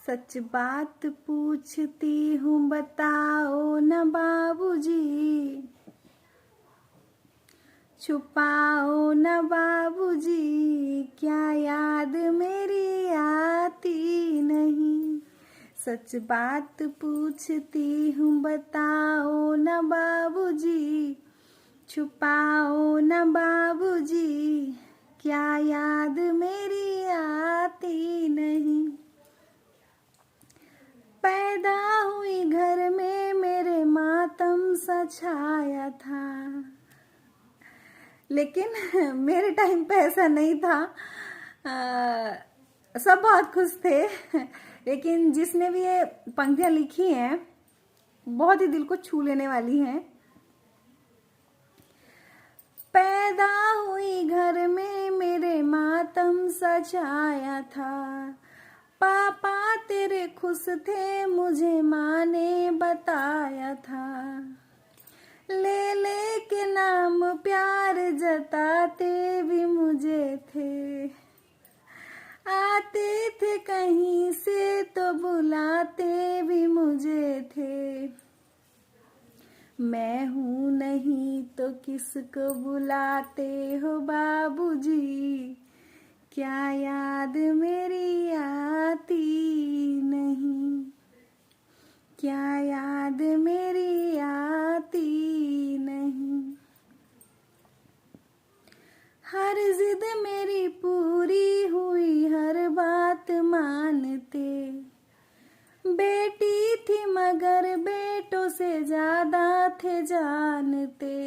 सच बात पूछती हूँ बताओ न बाबूजी, छुपाओ न बाबूजी, क्या याद मेरी आती नहीं। सच बात पूछती हूँ बताओ न बाबूजी, छुपाओ न बाबूजी, क्या याद मेरी आती नहीं। पैदा हुई घर में मेरे मातम सा छाया था, लेकिन मेरे टाइम पे ऐसा नहीं था। सब बहुत खुश थे, लेकिन जिसने भी ये पंक्तियां लिखी हैं बहुत ही दिल को छू लेने वाली हैं। पैदा हुई घर में मेरे मातम सा छाया था, पापा तेरे खुश थे मुझे माँ ने बताया था। ले ले के नाम प्यार जताते भी मुझे थे, आते थे कहीं से तो बुलाते भी मुझे थे। मैं हूँ नहीं तो किसको बुलाते हो बाबूजी, क्या याद मेरी आती नहीं, क्या याद मेरी आती नहीं। हर जिद मेरी पूरी हुई हर बात मानते, बेटी थी मगर बेटों से ज्यादा थे जानते।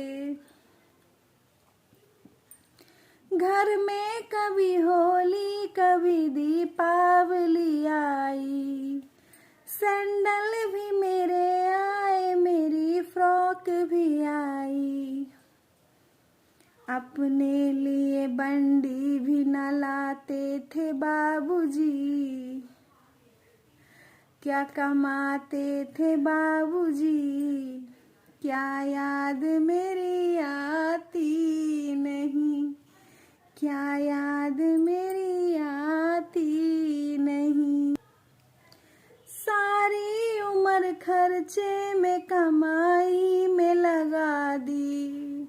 घर में कभी होली कभी दीपावली आई, सैंडल भी मेरे आए मेरी फ्रॉक भी आई। अपने लिए बंडी भी न लाते थे बाबूजी, क्या कमाते थे बाबूजी, क्या याद मेरी आती नहीं, क्या याद मेरी आती नहीं। सारी उम्र खर्चे में कमाई में लगा दी,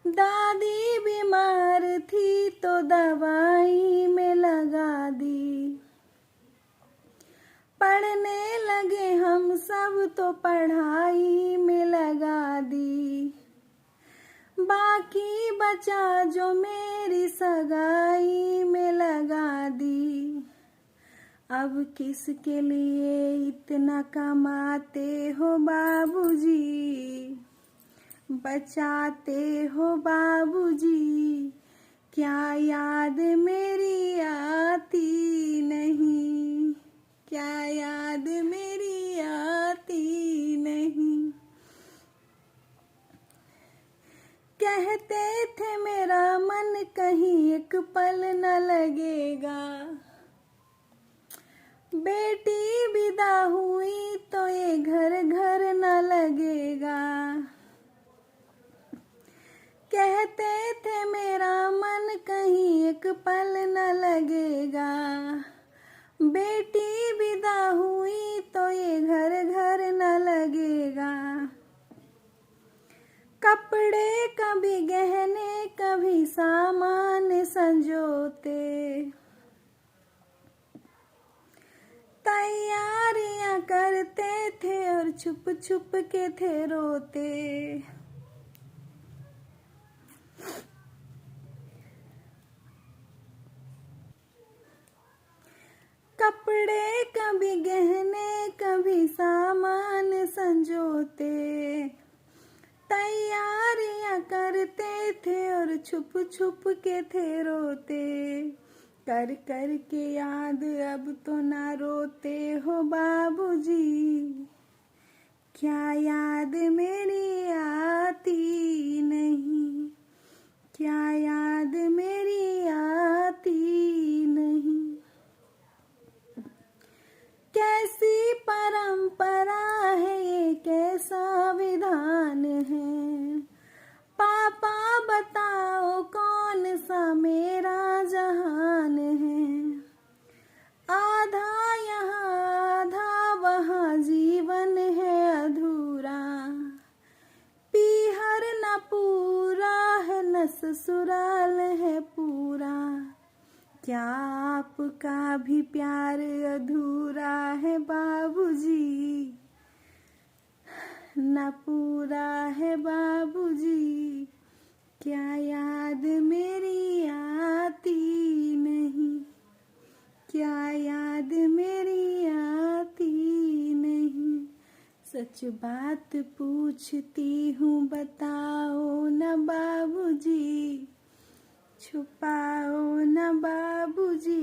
दादी बीमार थी तो दवाई में लगा दी। पढ़ने लगे हम सब तो पढ़ाई में लगा दी, बाकी बचा जो मेरी सगाई में लगा दी। अब किसके लिए इतना कमाते हो बाबूजी, बचाते हो बाबूजी, क्या याद मेरी आती नहीं, क्या याद मेरी आती नहीं। कहते थे मेरा मन कहीं एक पल न लगेगा, बेटी विदा हुई तो ये घर घर न लगेगा। कहते थे मेरा मन कहीं एक पल न लगेगा, बेटी विदा हुई तो ये घर घर न लगेगा। कपड़े कभी गहने कभी सामान संजोते, तैयारियां करते थे और छुप छुप के थे रोते। कपड़े कभी गहने कभी सामान संजोते, तैयारियां करते थे और छुप छुप के थे रोते। कर कर के याद अब तो ना रोते हो बाबूजी, क्या याद मेरी आती नहीं, क्या याद मेरी आती नहीं। कैसी परंपरा है ये कैसा विधान है, पापा बताओ कौन सा मेरा जहान है। आधा यहाँ ससुराल है पूरा, क्या आपका भी प्यार अधूरा है बाबूजी, ना पूरा है बाबूजी, क्या याद मेरी आती नहीं, क्या याद मेरी आती नहीं, सच बात पूछती हूँ बताओ ना बाबूजी, छुपाओ ना बाबूजी।